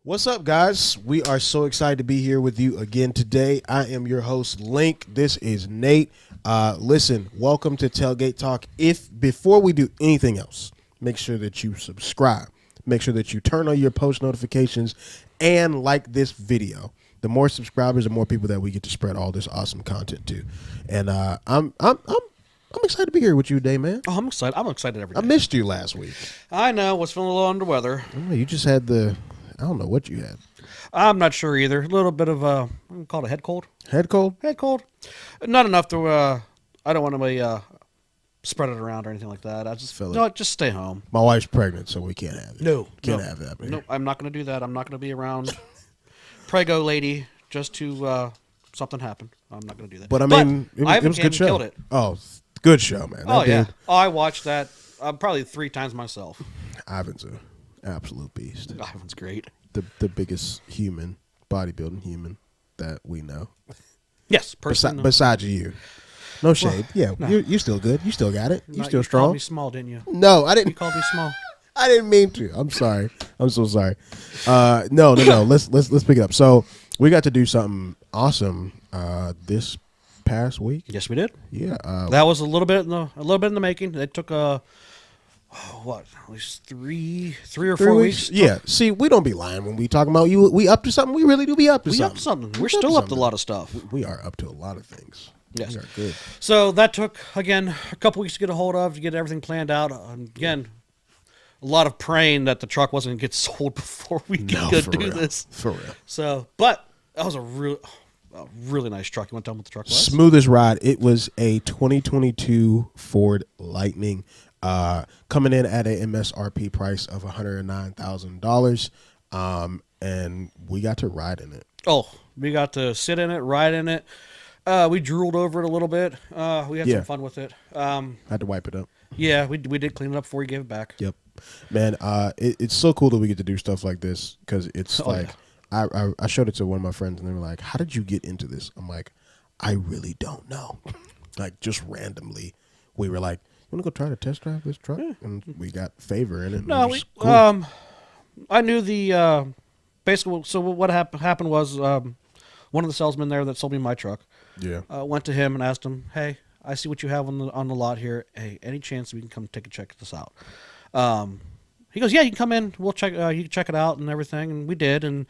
What's up, guys? We are so excited to be here with you again today. I am your host, Link. This is Nate. Listen, welcome to Tailgate Talk. Before we do anything else, make sure that you subscribe. Make sure that you turn on your post notifications and like this video. The more subscribers, the more people that we get to spread all this awesome content to. And I'm excited to be here with you today, man. Oh, I'm excited. I'm excited every day. I missed you last week. I know. Was feeling a little under weather. Oh, you just had I don't know what you had. I'm not sure either. A little bit of I'm called a head cold. Head cold? Head cold. Not enough to. I don't want to be spread it around or anything like that. I just Feel it. no. Just stay home. My wife's pregnant, so we can't have it. No, Can't no. have that. Man. No, I'm not going to do that. I'm not going to be around Prego lady just to something happen. I'm not going to do that. But I mean, it was a good show. Killed it. Oh, good show, man. Oh That yeah. dude, Oh, I watched that probably 3 times myself. Ivan's an absolute beast. Ivan's great. The biggest bodybuilding human that we know. Yes, person. Besides you. No shade. Yeah, no. you're still good. You still got it. You still You strong. called me small, didn't you? No, I didn't. You called me small. I didn't mean to. I'm sorry. I'm so sorry. No. Let's pick it up. So we got to do something awesome this past week. Yes, we did. Yeah. That was a little bit in the making. It took at least three or 4 weeks. Yeah. See, we don't be lying when we talking about you. We up to something. We really do be up to We something. up to something. We're still up to a lot of stuff. We are up to a lot of things. Yes. We are good. So that took again a couple weeks to get a hold of, to get everything planned out. Again, a lot of praying that the truck wasn't going to get sold before we could go for do real. this. For real. So, but that was a really nice truck. You want to tell them what the truck was? Smoothest ride. It was a 2022 Ford Lightning, coming in at a MSRP price of $109,000, and we got to ride in it. Oh, we got to sit in it, ride in it. We drooled over it a little bit. We had some fun with it. Had to wipe it up. Yeah, we did clean it up before we gave it back. Yep, man. It's so cool that we get to do stuff like this because it's I showed it to one of my friends and they were like, "How did you get into this?" I'm like, "I really don't know." Like just randomly, we were like, "You want to go try to test drive this truck?" Yeah. And we got favor in it. No, it was cool. I knew the basically. So what happened was one of the salesmen there that sold me my truck. Yeah. Went to him and asked him, "Hey, I see what you have on the lot here. Hey, any chance we can come check this out?" He goes, "Yeah, you can come in. We'll check. You can check it out and everything." And we did. And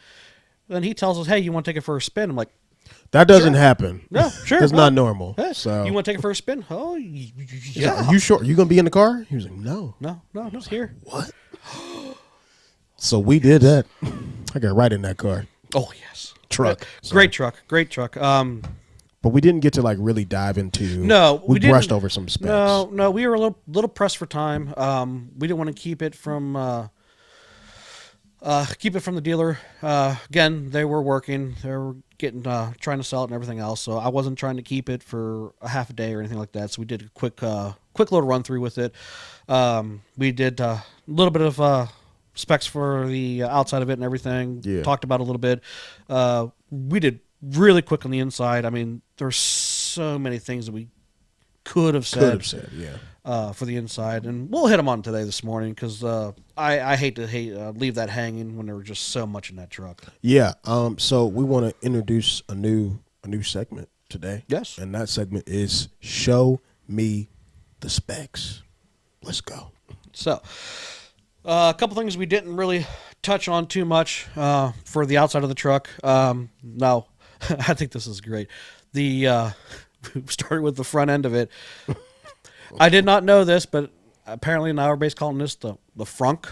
then he tells us, "Hey, you want to take it for a spin?" I'm like, That doesn't happen. "No, sure. That's not normal." Hey, So you want to take it for a spin? Oh, yeah. Are you sure? You gonna be in the car? He was like, "No." No, it's here. What? So we did that. I got right in that car. Oh yes, Truck. Great truck. But we didn't get to like really dive into. No, we didn't. brushed over some specs. No, we were a little pressed for time. We didn't want to keep it from the dealer. Again, they were working. They were getting trying to sell it and everything else. So I wasn't trying to keep it for a half a day or anything like that. So we did a quick little run through with it. We did a little bit of specs for the outside of it and everything. Yeah. Talked about it a little bit. We did really quick on the inside. I mean, there's so many things that we could have said, yeah. for the inside, and we'll hit them on today this morning because I hate to leave that hanging when there was just so much in that truck. Yeah. So we want to introduce a new segment today. Yes. And that segment is Show Me the Specs. Let's go. So, a couple things we didn't really touch on too much for the outside of the truck. No, I think this is great. We started with the front end of it. I did not know this, but apparently now everybody's calling this the frunk.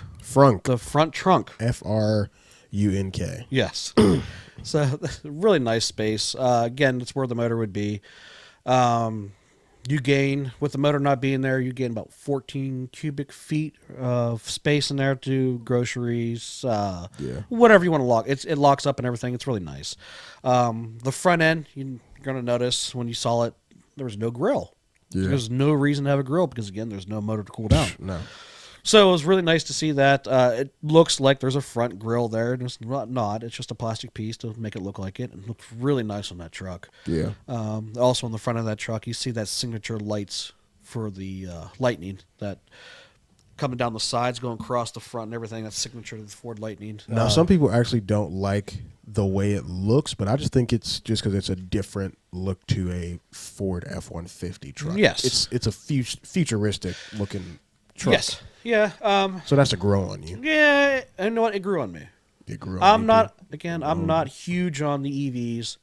The front trunk. FRUNK. Yes. So really nice space. Again, it's where the motor would be. You gain, with the motor not being there, you gain about 14 cubic feet of space in there to do groceries, whatever you want to lock. It locks up and everything. It's really nice. The front end, you're going to notice when you saw it, there was no grill. Yeah. There's no reason to have a grill because, again, there's no motor to cool down. No. So it was really nice to see that. It looks like there's a front grill there, and it's not. It's just a plastic piece to make it look like it. It looks really nice on that truck. Yeah. Also on the front of that truck, you see that signature lights for the Lightning. That coming down the sides, going across the front, and everything. That's signature to the Ford Lightning. Now, some people actually don't like the way it looks, but I just think it's just because it's a different look to a Ford F-150 truck. Yes. It's a futuristic looking truck. Yes. Yeah. So that's a grow on you. Yeah. And you know what? It grew on me. It grew on I'm me, not. too. Again, I'm not huge on the EVs.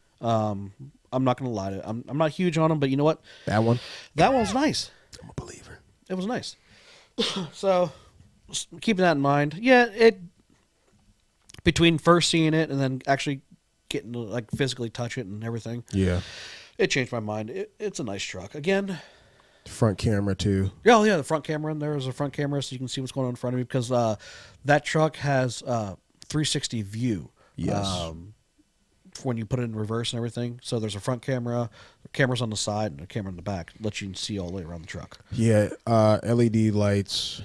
I'm not gonna lie to you. I'm not huge on them, but you know what? That one, That one's nice. I'm a believer. It was nice. So, keeping that in mind, yeah, it between first seeing it and then actually getting to like physically touch it and everything, Yeah. it changed my mind. It's a nice truck. Again, Front camera too. oh yeah, the front camera. And there is a front camera, so you can see what's going on in front of you because that truck has 360 view. Yes. When you put it in reverse and everything, so there's a front camera, cameras on the side, and a camera in the back. Lets you see all the way around the truck. Yeah. LED lights.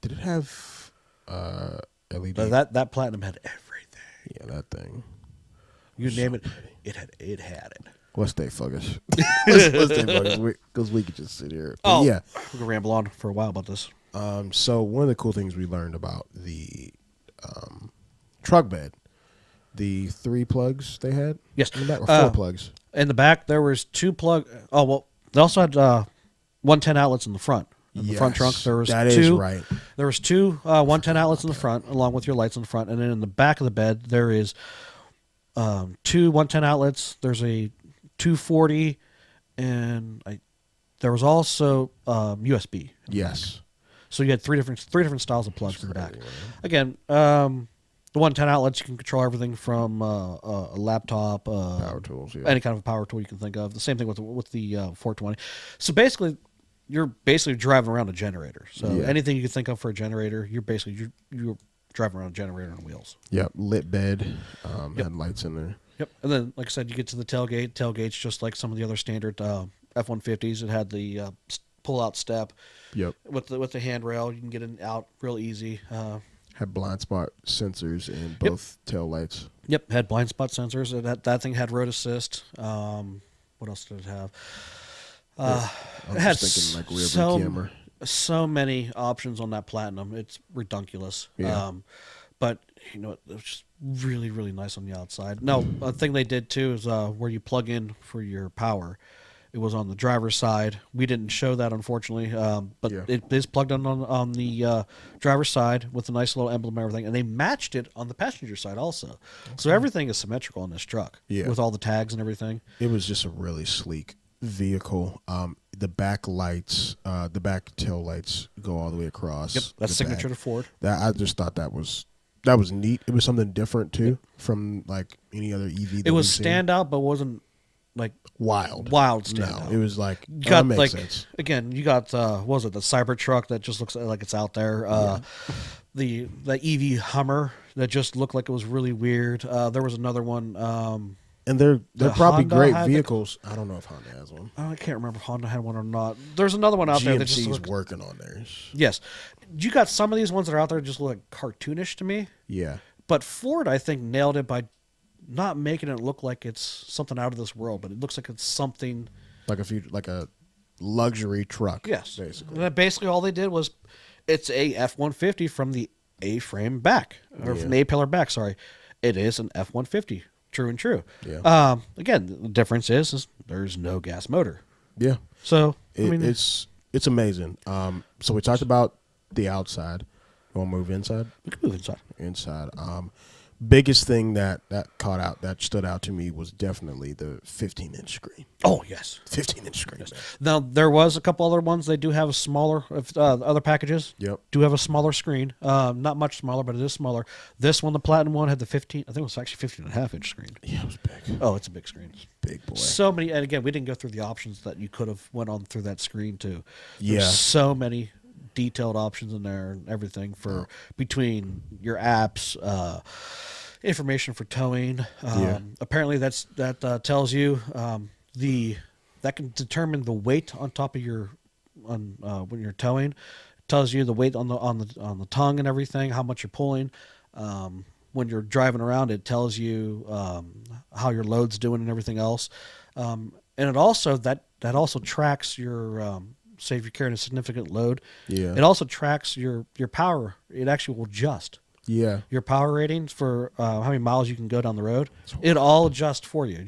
Did it have LED? That Platinum had everything. Yeah, that thing. You So name it, pretty. it had it. Let's stay focused. let's stay focused because we could just sit here. But Oh yeah. we could ramble on for a while about this. So one of the cool things we learned about the truck bed, the 3 plugs they had. Yes. In the back, or 4 plugs. In the back, there was 2 plug. Oh well, they also had 110 outlets in the front. In the front trunk, there was that 2. is right. There was 2 110 outlets in the front, along with your lights in the front, and then in the back of the bed there is 2 110 outlets. There's a 240, and there was also USB. Yes. So you had three different styles of plugs in the back. crazy, man. Again, the 110 outlets, you can control everything from a laptop, Power tools. Yeah. any kind of a power tool you can think of. The same thing with the 420. So basically, you're basically driving around a generator. So Yeah. anything you can think of for a generator, you're driving around a generator on wheels. Yep. Lit bed. Had lights in there. Yep. And then, like I said, you get to the tailgate. Tailgate's just like some of the other standard F-150s. It had the pull-out step. Yep. With the handrail, you can get it out real easy. Had blind spot sensors in both tail lights. Yep, had blind spot sensors. That thing had road assist. What else did it have? I'm It had just thinking like rear view camera. so many options on that Platinum. It's ridiculous. Yeah. But you know, it was just really, really nice on the outside. No, a thing they did too is where you plug in for your power. It was on the driver's side. We didn't show that, unfortunately, but Yeah. it is plugged in on the driver's side with a nice little emblem and everything. And they matched it on the passenger side also. So everything is symmetrical on this truck Yeah. with all the tags and everything. It was just a really sleek vehicle. The back lights, the back tail lights go all the way across. Yep, that's the signature back. to Ford. That I just thought that was neat. It was something different too from like any other EV. That It was we've seen. standout, but wasn't like wild. wild No, standout. it was like You got makes like sense. again, you got what was it, the Cybertruck that just looks like it's out there. The EV Hummer that just looked like it was really weird. There was another one. And they're the probably Honda great had the- vehicles. I don't know if Honda has one. I can't remember if Honda had one or not. There's another one out there that just GMC's looks. working on theirs. Yes, you got some of these ones that are out there that just look like cartoonish to me. Yeah. But Ford, I think, nailed it by not making it look like it's something out of this world, but it looks like it's something. Like a luxury truck. Yes, Basically. And that basically all they did was, it's a F-150 from the A-frame back, or from the A-pillar back. Sorry, it is an F-150. True and true. Yeah. Again, the difference is there's no gas motor. Yeah. So It's amazing. So we talked about the outside. You want to move inside? we can move inside. Inside. Biggest thing that stood out to me was definitely the 15-inch screen. Oh yes. 15-inch screen. Man. Now there was a couple other ones. They do have a smaller. Other packages. Yep. Do have a smaller screen. Not much smaller, but it is smaller. This one, the Platinum one, had the 15. I think it was actually 15.5-inch screen. Yeah, it was big. Oh, it's a big screen. Big boy. So many, and again, we didn't go through the options that you could have went on through that screen too. Yeah. There's so many detailed options in there and everything for between your apps, information for towing. Apparently, that tells you that can determine the weight on top of your when you're towing. It tells you the weight on the tongue and everything, how much you're pulling. When you're driving around, it tells you how your load's doing and everything else. And it also that also tracks your say if you're carrying a significant load. Yeah. It also tracks your power. It actually will adjust Yeah. your power ratings for how many miles you can go down the road. It all adjusts for you,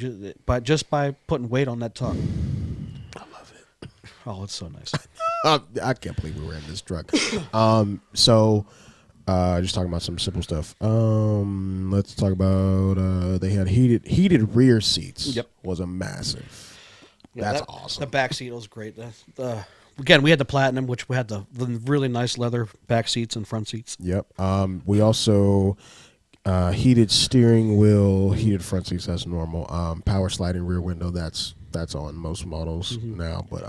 just by putting weight on that tug. I love it. Oh, it's so nice. I can't believe we were in this truck. Just talking about some simple stuff. Let's talk about they had heated rear seats. Yep. Was a massive. Yeah, That's awesome. The back seat was great. Again, we had the platinum, which we had the really nice leather back seats and front seats. Yep. We also heated steering wheel, heated front seats. That's normal. Power sliding rear window. That's on most models now. But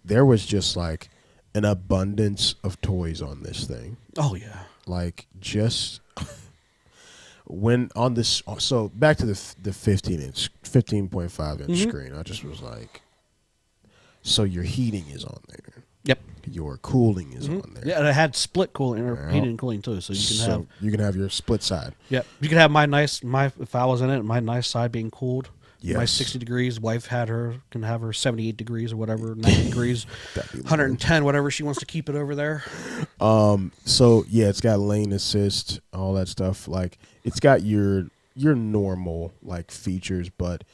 there was just like an abundance of toys on this thing. Oh yeah. Like just when on this. So back to the 15.5 inch screen. I just was like, so your heating is on there. Yep. Your cooling is on there. Yeah, and it had split cooling or heating and cooling too, so you can have your split side. Yep. You can have if I was in it, my nice side being cooled. Yes. My 60 degrees. Wife can have her 78 degrees or whatever, 90 degrees, 110, whatever she wants to keep it over there. So yeah, it's got lane assist, all that stuff. Like it's got your normal like features, but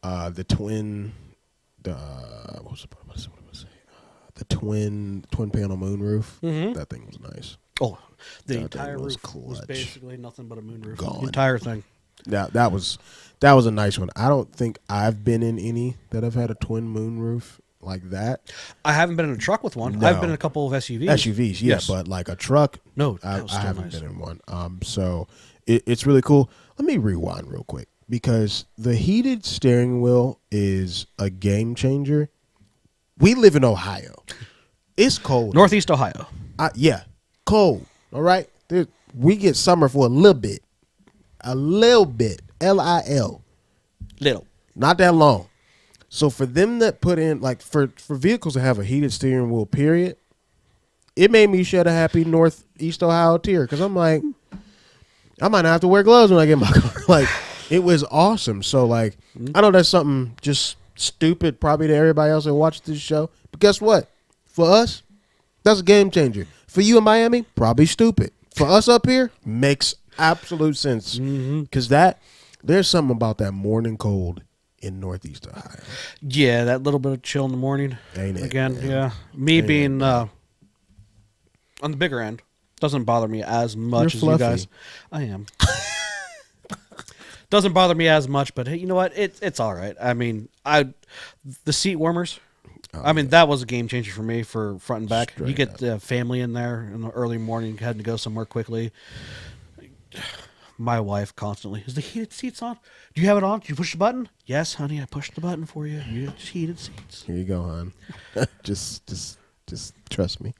the twin, what was the twin panel moonroof. That thing was nice. Oh, the That entire thing was roof was clutch. basically nothing but a moonroof. Gone. The entire thing. That was a nice one. I don't think I've been in any that have had a twin moonroof like that. I haven't been in a truck with one. No. I've been in a couple of SUVs. SUVs, yeah, Yes. but like a truck, No, I that was still haven't nice. been in one. So it's really cool. Let me rewind real quick because the heated steering wheel is a game changer. We live in Ohio. It's cold. Northeast Ohio. Yeah, cold. All right, we get summer for a little bit, LIL, Little. not that long. So for them that put in like for vehicles that have a heated steering wheel, period, it made me shed a happy Northeast Ohio tear because I'm like, I might not have to wear gloves when I get in my car. Like it was awesome. So like, I know that's something just stupid probably to everybody else that watches this show, but guess what? For us, that's a game changer. For you in Miami, probably stupid. For us up here, makes absolute sense. Because there's something about that morning cold in Northeast Ohio. Yeah, that little bit of chill in the morning. Ain't it, Again, man? yeah. Me being on the bigger end doesn't bother me as much You're as fluffy. you guys. I am. Doesn't bother me as much, but hey, you know what? It's all right. I mean, the seat warmers. That was a game changer for me for front and back. Straight you get up. the family in there in the early morning, had to go somewhere quickly. My wife constantly, is the heated seats on? Do you have it on? Did you push the button? Yes, honey, I pushed the button for you. You just heated seats. Here you go, hon. just trust me.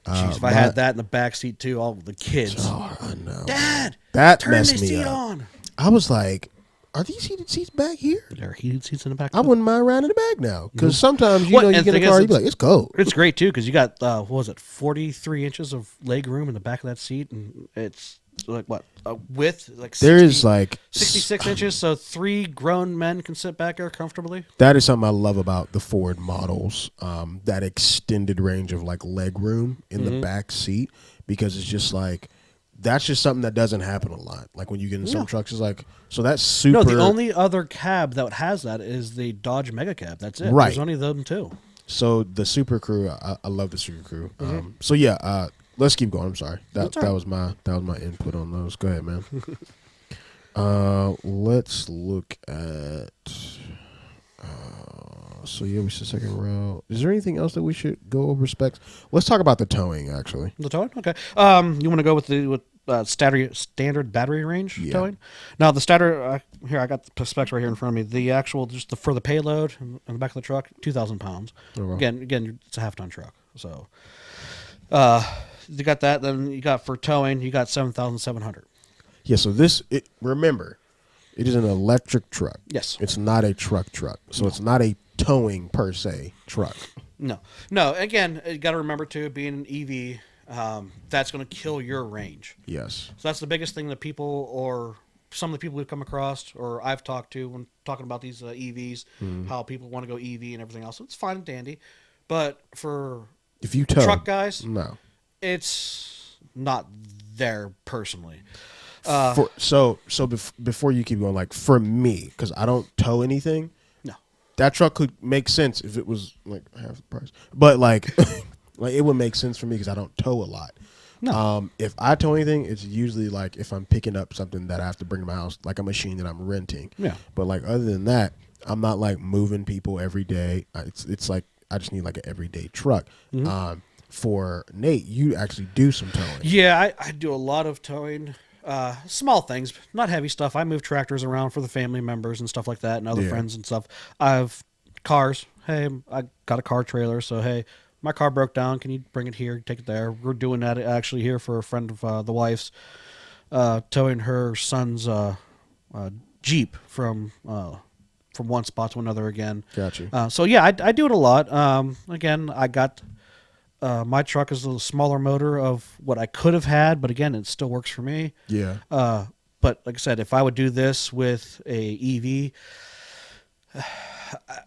Jeez, if I had that in the back seat too, all the kids. Oh, I know. Dad, That turn messed this me seat up. on. I was like, are these heated seats back here? There are heated seats in the back. I too. wouldn't mind riding in the back now. Because sometimes, Well, you and get in thing the is, car, you be like, it's cold. It's great too because you got what was it, 43 inches of leg room in the back of that seat, and it's like what a width like There 60 is like 66 inches, so 3 grown men can sit back there comfortably. that is something I love about the Ford models, that extended range of like leg room in the back seat, because it's just like that's just something that doesn't happen a lot. Like when you get in some trucks, it's like, so that's super. No, the only other cab that has that is the Dodge Mega Cab. That's it. Right. There's only them two. So the Super Crew, I love the Super Crew. So yeah, let's keep going. I'm sorry. That was my input on those. Go ahead, man. Let's look at. So yeah, we said second row. Is there anything else that we should go over specs? Let's talk about the towing, actually. The towing? Okay. You want to go with standard battery range towing? Now the standard here I got the specs right here in front of me. The actual for the payload in the back of the truck, 2,000 pounds. Oh, wow. Again, it's a half-ton truck. So you got that. Then you got for towing, you got 7,700. Yeah. So remember, it is an electric truck. Yes. It's not a truck. So it's not a towing per se truck. No. Again, you got to remember too, being an EV, that's going to kill your range. Yes. So that's the biggest thing that people, or some of the people we've come across, or I've talked to when talking about these EVs, how people want to go EV and everything else. So it's fine and dandy, But for If you tow, truck guys, no. it's not there personally. Before you keep going, like for me, because I don't tow anything, No. that truck could make sense if it was like half the price. But like, like it would make sense for me because I don't tow a lot. No. If I tow anything, it's usually like if I'm picking up something that I have to bring to my house, like a machine that I'm renting. Yeah. But like other than that, I'm not like moving people every day. It's like I just need like an everyday truck. For Nate, you actually do some towing. Yeah, I do a lot of towing. Small things, not heavy stuff. I move tractors around for the family members and stuff like that, and other Yeah. friends and stuff. I have cars. Hey, I got a car trailer, so hey, my car broke down. Can you bring it here? Take it there. We're doing that actually here for a friend of the wife's, towing her son's Jeep from one spot to another again. Gotcha. So yeah, I do it a lot. Again, I got. My truck is a smaller motor of what I could have had, but again, it still works for me. Yeah. But like I said, if I would do this with a EV,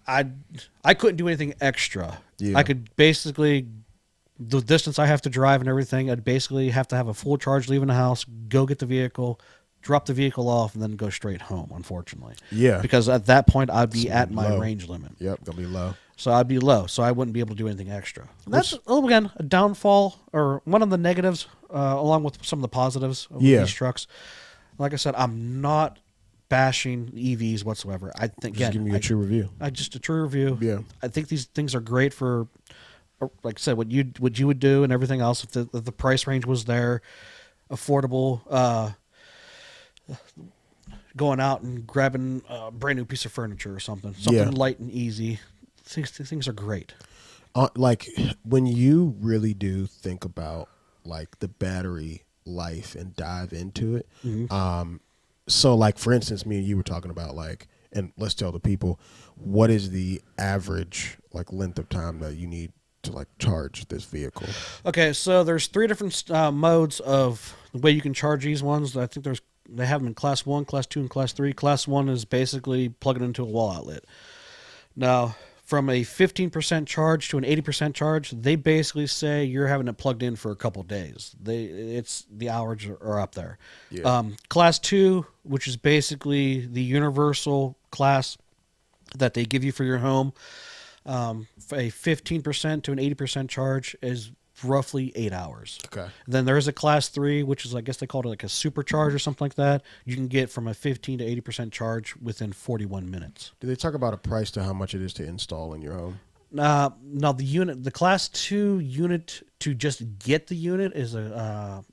I couldn't do anything extra. Yeah. I could basically the distance I have to drive and everything. I'd basically have to have a full charge leaving the house, go get the vehicle, drop the vehicle off, and then go straight home. Unfortunately, Yeah. because at that point I'd be It's at my low. range limit. Yep. Gonna be low. So I'd be low, so I wouldn't be able to do anything extra. That's again a downfall or one of the negatives, along with some of the positives of these trucks. Like I said, I'm not bashing EVs whatsoever. I think Just give me a true review. just a true review. Yeah. I think these things are great for, like I said, what you would do and everything else. If the price range was there, affordable. Going out and grabbing a brand new piece of furniture or something light and easy. Things are great. Like when you really do think about like the battery life and dive into it. So like for instance, me and you were talking about like, and let's tell the people, what is the average like length of time that you need to like charge this vehicle? Okay, so there's three different modes of the way you can charge these ones. I think they have them in class 1, class 2, and class 3. Class 1 is basically plugging into a wall outlet. Now, from a 15% charge to an 80% charge, they basically say you're having it plugged in for a couple of days. The hours are up there. Yeah. Class 2, which is basically the universal class that they give you for your home, a 15% to an 80% charge is roughly 8 hours. Okay. Then there is a class 3, which is, I guess they call it like a supercharge or something like that. You can get from a 15 to 80% charge within 41 minutes. Do they talk about a price to how much it is to install in your home? Now the class 2 unit to just get the unit is a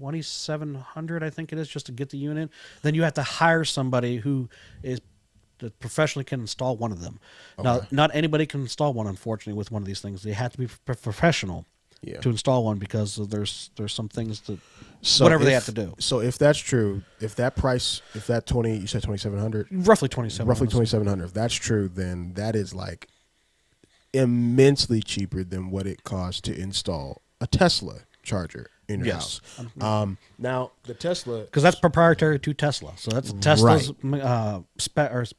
$2,700, I think it is, just to get the unit. Then you have to hire somebody who is that professionally can install one of them. Okay. Now, not anybody can install one, unfortunately, with one of these things. They have to be professional to install one because there's some things that whatever they have to do. So if that's true, if that price, if that 20, you said 2,700, Roughly 27. roughly 2,700. If that's true, then that is like immensely cheaper than what it costs to install a Tesla charger in your house. Now the Tesla, because that's proprietary to Tesla, so that's Tesla's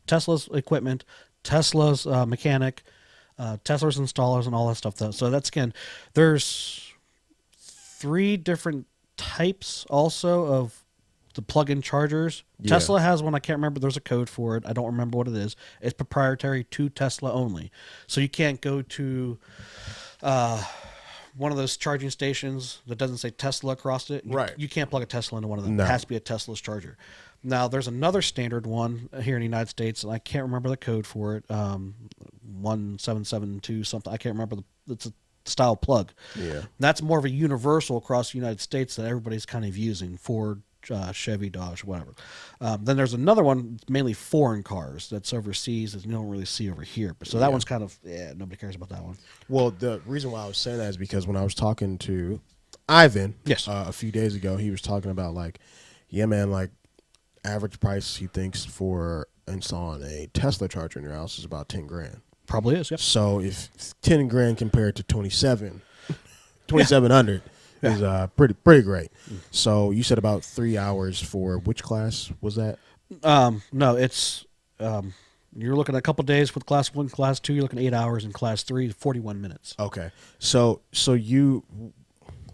Tesla's equipment, Tesla's mechanic, Tesla's installers, and all that stuff. So that's again, there's 3 different types also of the plug-in chargers. Yeah. Tesla has one. I can't remember. There's a code for it. I don't remember what it is. It's proprietary to Tesla only. So you can't go to one of those charging stations that doesn't say Tesla across it. You can't plug a Tesla into one of them. No. It has to be a Tesla's charger. Now, there's another standard one here in the United States, and I can't remember the code for it. 1772 something. I can't remember. It's a style plug. Yeah. That's more of a universal across the United States that everybody's kind of using. Ford, Chevy, Dodge, whatever. Then there's another one, mainly foreign cars, that's overseas that you don't really see over here. But so that one's kind of nobody cares about that one. Well, the reason why I was saying that is because when I was talking to Ivan, Yes. a few days ago, he was talking about like, yeah, man, like average price he thinks for installing a Tesla charger in your house is about 10 grand. Probably is. Yep. So if 10 grand compared to 2,700 is pretty great. So you said about 3 hours for which class was that? No, it's You're looking at a couple days with class 1, class 2. You're looking at 8 hours, and class 3, 41 minutes. Okay.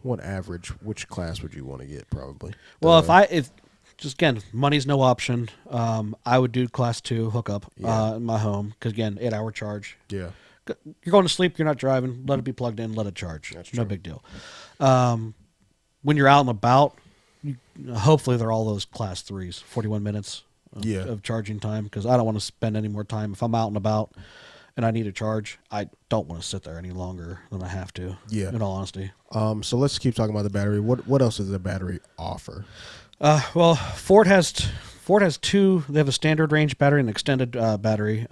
What average? Which class would you want to get? Probably. Well, if just again, money's no option. I would do class 2 hookup in my home because again, 8-hour charge. Yeah. You're going to sleep. You're not driving. Let it be plugged in. Let it charge. That's no true. big deal. When you're out and about, hopefully they're all those class 3s, 41 minutes of charging time because I don't want to spend any more time. If I'm out and about and I need a charge, I don't want to sit there any longer than I have to. Yeah. In all honesty. So let's keep talking about the battery. What else does the battery offer? Well, Ford has 2. They have a standard range battery and an extended battery.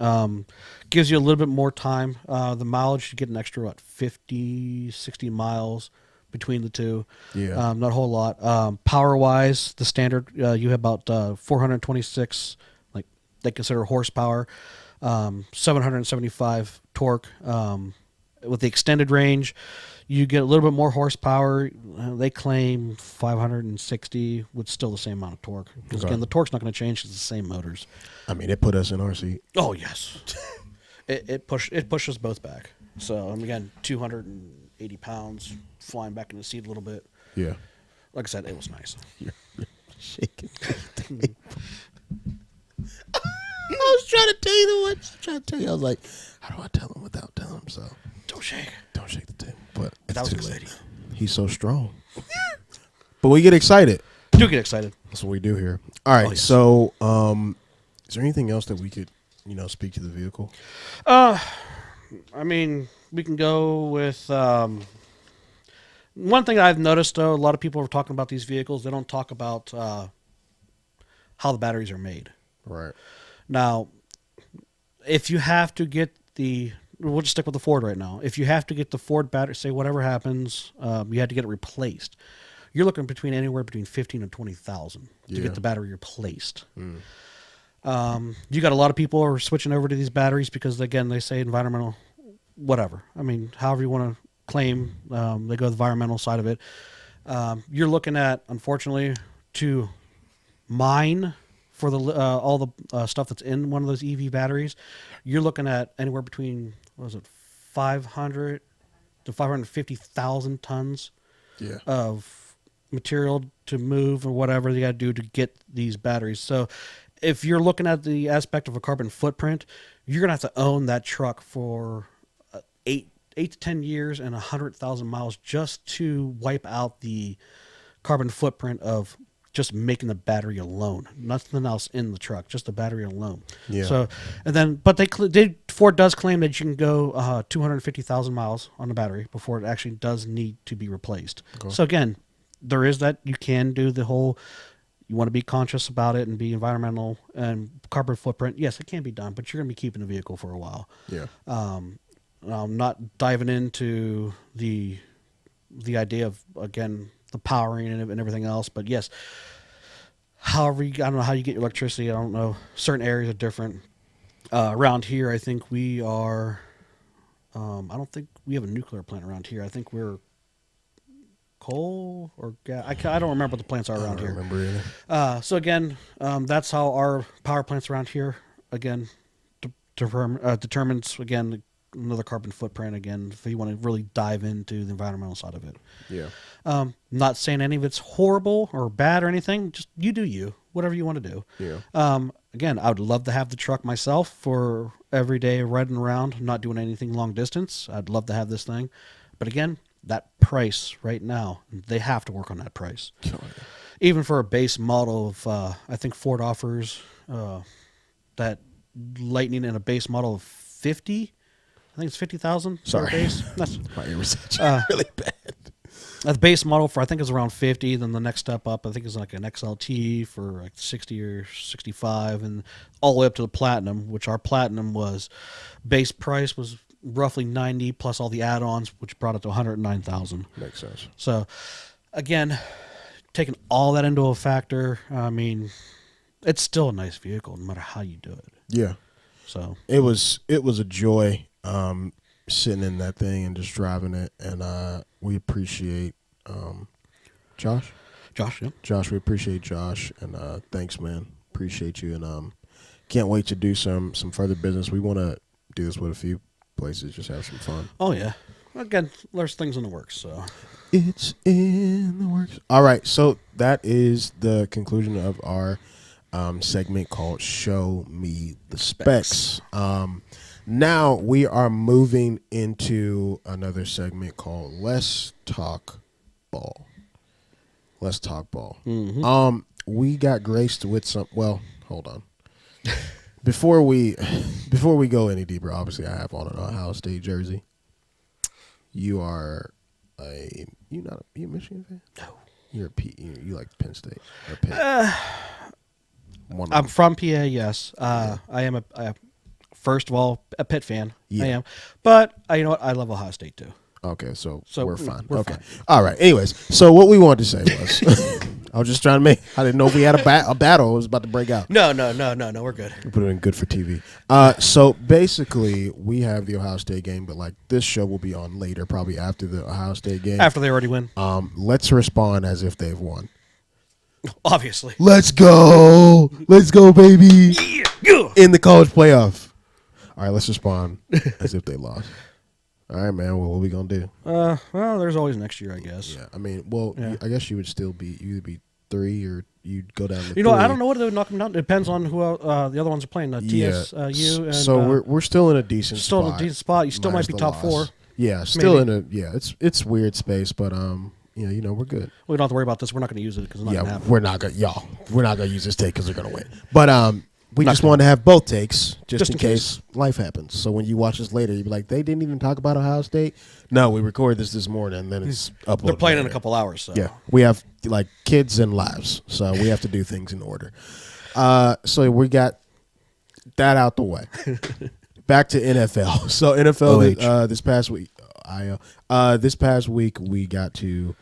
Gives you a little bit more time. The mileage, you get an extra 50, 60 miles between the two. Yeah. Not a whole lot. Power wise, the standard you have about 426, like they consider horsepower. 775 torque. With the extended range, you get a little bit more horsepower. They claim 560 with still the same amount of torque. Because again, the torque's not going to change. It's the same motors. I mean, it put us in our seat. Oh yes, it pushes both back. So again, 280 pounds flying back in the seat a little bit. Yeah. Like I said, it was nice. You're shaking. I was trying to tell you what. I was trying to tell you. I was like, how do I tell him without telling him so? Don't shake. Don't shake the table. But it's That was too exciting. late. He's so strong. But we get excited. Do get excited. That's what we do here. All right. yes. So, is there anything else that we could, speak to the vehicle? I mean, we can go with one thing I've noticed though. A lot of people are talking about these vehicles. They don't talk about how the batteries are made. Right. Now, if you have to get we'll just stick with the Ford right now. If you have to get the Ford battery, say whatever happens, you had to get it replaced. You're looking anywhere between 15 and 20,000 to get the battery replaced. You got a lot of people are switching over to these batteries because again they say environmental, whatever. I mean, however you want to claim, they go the environmental side of it. You're looking at, unfortunately, to mine for all the stuff that's in one of those EV batteries, you're looking at anywhere between 500 to 550,000 tons of material to move or whatever they got to do to get these batteries. So if you're looking at the aspect of a carbon footprint, you're gonna have to own that truck for 8 to 10 years and 100,000 miles just to wipe out the carbon footprint of just making the battery alone, nothing else in the truck, just the battery alone. Yeah. So, and then, but Ford does claim that you can go 250,000 miles on the battery before it actually does need to be replaced. Okay. So again, there is that you can do the whole. You want to be conscious about it and be environmental and carbon footprint. Yes, it can be done, but you're going to be keeping the vehicle for a while. Yeah. I'm not diving into the idea of again the powering and everything else, but yes. However, I don't know how you get your electricity. I don't know. Certain areas are different. Around here, I think we are. I don't think we have a nuclear plant around here. I think we're coal or gas. I don't remember what the plants are around here. I don't remember either. So again, that's how our power plants around here again determines again another carbon footprint again if you want to really dive into the environmental side of it. Yeah. Not saying any of it's horrible or bad or anything. Just you do you, whatever you want to do. Yeah. Again, I would love to have the truck myself for every day riding around, not doing anything long distance. I'd love to have this thing, but again, that price right now, they have to work on that price. Oh, yeah. Even for a base model of, I think Ford offers that Lightning in a base model of 50. I think it's 50,000. Sorry. Base. That's My ear was itching really bad. the base model for I think is around 50. Then the next step up I think is like an XLT for like 60 or 65, and all the way up to the Platinum, which our Platinum was base price was roughly 90 plus all the add-ons, which brought it to 109,000. Makes sense. So again, taking all that into a factor, I mean, it's still a nice vehicle no matter how you do it. Yeah. So It was a joy sitting in that thing and just driving it, and we appreciate Josh, yeah. Josh. We appreciate Josh, and thanks, man. Appreciate you, and can't wait to do some further business. We want to do this with a few places, just have some fun. Oh yeah. Again, there's things in the works. So It's in the works. All right, so that is the conclusion of our segment called "Show Me the Specs." Now we are moving into another segment called "Let's Talk Ball." Let's talk ball. We got graced with some. Well, hold on. Before we go any deeper, obviously I have on an Ohio State jersey. You are you a Michigan fan? no. You're a P. You like Penn State or Penn? I'm from PA. Yes. I am first of all a Pitt fan. Yeah. I am, but you know what? I love Ohio State too. Okay, so we're fine. We're okay, fine. all right. Anyways, so what we wanted to say was, I was just trying to make. I didn't know if we had a battle. It was about to break out. No. We're good. We put it in good for TV. So basically, we have the Ohio State game, but like this show will be on later, probably after the Ohio State game. After they already win, Let's respond as if they've won. obviously. Let's go, baby! Yeah. In the college playoff. All right, let's respond as if they lost. All right, man. Well, what are we gonna do? Well, there's always next year, I guess. Yeah, I mean, well, Yeah. I guess you would still be either be 3 or you'd go down to You know, 3. I don't know whether they would knock them down. It depends on who the other ones are playing. TSU and so we're still in a decent still spot. in a decent spot. You still minus might be the top loss. 4. Yeah, still Maybe. it's weird space, but you know, we're good. We don't have to worry about this. We're not going to use it because it's not going to Yeah, happen. we're not gonna use this take because they're gonna win. But we Not just gonna. wanted to have both takes just Just in in case life happens. So when you watch this later, you'll be like, they didn't even talk about Ohio State. No, we recorded this morning, and then it's uploaded. They're playing in a later. couple hours. So. Yeah, we have like kids and lives, so we have to do things in order. So we got that out the way. Back to NFL. So NFL this past week, this past week we got to.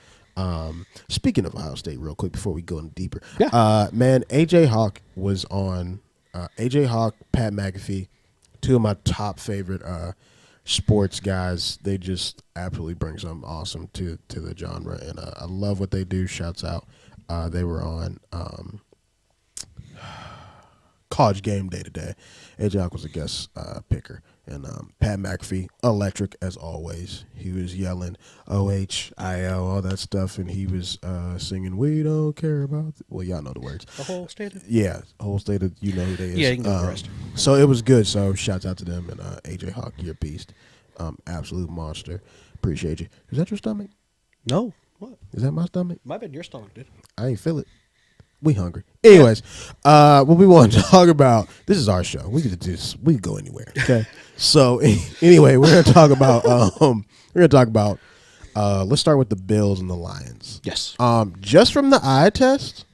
Speaking of Ohio State, real quick before we go in deeper, man, AJ Hawk was on. AJ Hawk, Pat McAfee, two of my top favorite sports guys. They just absolutely bring something awesome to the genre, and I love what they do. Shouts out. They were on College Game Day today. AJ Hawk was a guest picker, and Pat McAfee, electric as always. He was yelling OHIO, all that stuff, and he was singing "We Don't Care About." Well, y'all know the words. The whole state. Yeah, whole state of you know who they is. Yeah, you can go with the rest. So it was good. So shouts out to them and AJ Hawk, you're a beast, absolute monster. Appreciate you. Is that your stomach? No. What? Is that my stomach? Might be your stomach, dude. I ain't feel it. We hungry. Anyways, what we want to talk about. This is our show. We could do this. We could go anywhere. Okay. So anyway, we're gonna talk about. Let's start with the Bills and the Lions. Yes. Just from the eye test,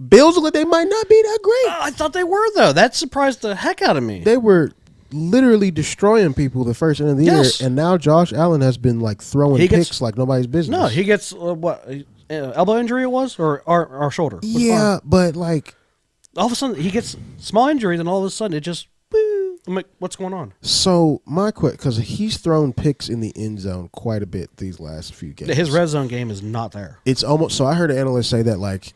Bills look like they might not be that great. I thought they were though. That surprised the heck out of me. They were literally destroying people the first end of the Yes. year, and now Josh Allen has been like throwing He picks gets- like nobody's business. No, he gets what elbow injury it was or shoulder. Which yeah, one? but like. All of a sudden he gets small injuries, and all of a sudden it just. Woo. I'm like, what's going on? So my question, because he's thrown picks in the end zone quite a bit these last few games. His red zone game is not there. It's almost so. I heard an analyst say that like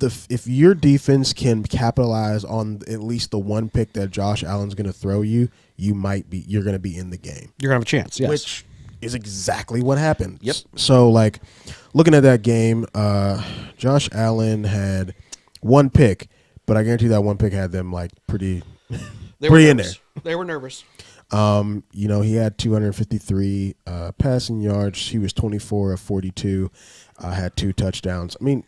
if your defense can capitalize on at least the one pick that Josh Allen's going to throw you're going to be in the game. You're gonna have a chance. Yes. Which is exactly what happened. Yep. So like looking at that game, Josh Allen had one pick, but I guarantee that one pick had them like pretty they pretty were in there. nervous. They were nervous. You know, he had 253 passing yards. He was 24 of 42. Had 2 touchdowns. I mean,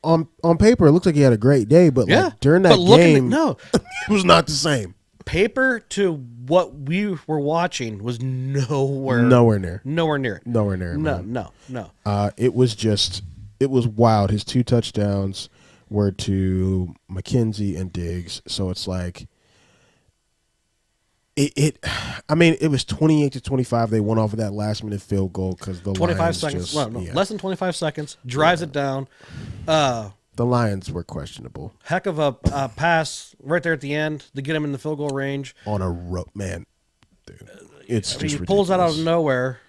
on paper, it looks like he had a great day, but Yeah. like during that But looking game, no. it was not the same. Paper to what we were watching was nowhere Nowhere near. Nowhere near it. Nowhere near. Man. No. It was wild. His 2 touchdowns were to McKenzie and Diggs. So it's like I mean, it was 28-25. They went off of that last minute field goal because the 25 Lions seconds. just, Well, no, yeah. less than 25 seconds. Drives it down. The Lions were questionable Heck of a pass right there at the end to get him in the field goal range. on a rope, man. Dude, it's I mean, just he pulls that out of ridiculous. nowhere.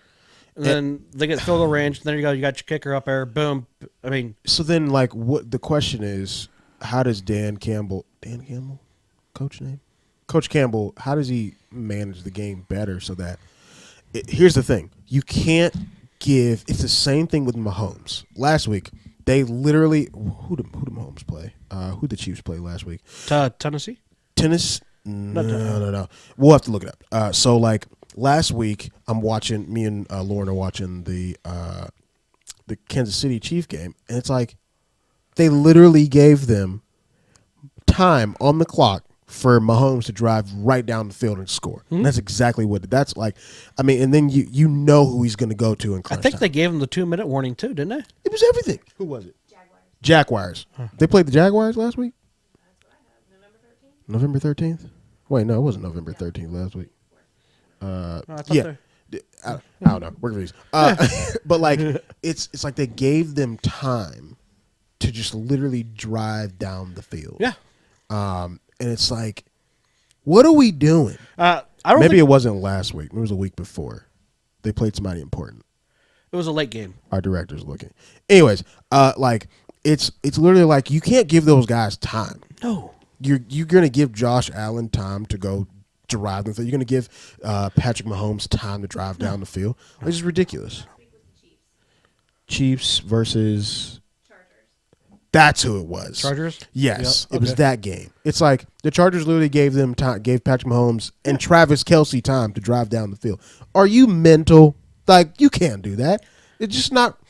And then they get field goal range. Then you got your kicker up there. Boom. I mean, So then, like, what the question is, how does Dan Campbell, coach name? Coach Campbell, how does he manage the game better so that here's the thing. You can't give it's the same thing with Mahomes. Last week, they literally who did Mahomes play? Who did the Chiefs play last week? Tennessee? Tennis? No. We'll have to look it up. So like last week, me and Lauren are watching the Kansas City Chief game, and it's like they literally gave them time on the clock for Mahomes to drive right down the field and score. And that's exactly what that's like. I mean, and then you know who he's going to go to in crunch I think time. they gave him the 2-minute warning too, didn't they? It was everything. Who was it? Jaguars. They played the Jaguars last week? November 13th? Wait, no, it wasn't November 13th last week. Yeah. I don't know. We're confused. But like, it's like they gave them time to just literally drive down the field. Yeah. And it's like, what are we doing? I don't Maybe think it wasn't last week. It was a week before. They played somebody important. it was a late game. Our director's looking. Anyways, like it's literally like you can't give those guys time. No. You're going to give Josh Allen time to go drive the field. You're going to give Patrick Mahomes time to drive down the field. This is ridiculous. Chiefs versus. That's who it was. Chargers? Yes, Yep. it was Okay. that game. It's like the Chargers literally gave Patrick Mahomes and Travis Kelce time to drive down the field. Are you mental? Like, you can't do that. It's just not.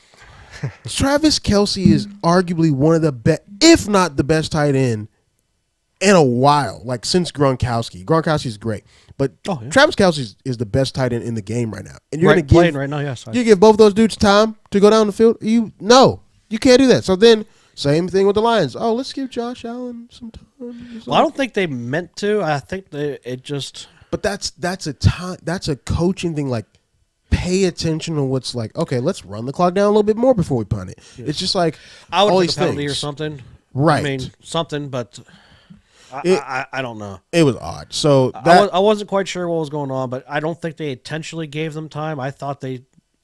Travis Kelce is arguably one of the best, if not the best tight end in a while, like since Gronkowski. Gronkowski's great, but Travis Kelce is the best tight end in the game right now. And you're going to playing right now, yes. You give both those dudes time to go down the field? You can't do that. So then, same thing with the Lions. Oh, let's give Josh Allen some time. Well, I don't think they meant to. I think it just. But that's a coaching thing. Like, pay attention to what's like. Okay, let's run the clock down a little bit more before we punt it. Yeah. It's just like I would all take these a penalty things. or something. Right. I mean something, but I don't know. It was odd. So I wasn't quite sure what was going on, but I don't think they intentionally gave them time. I thought they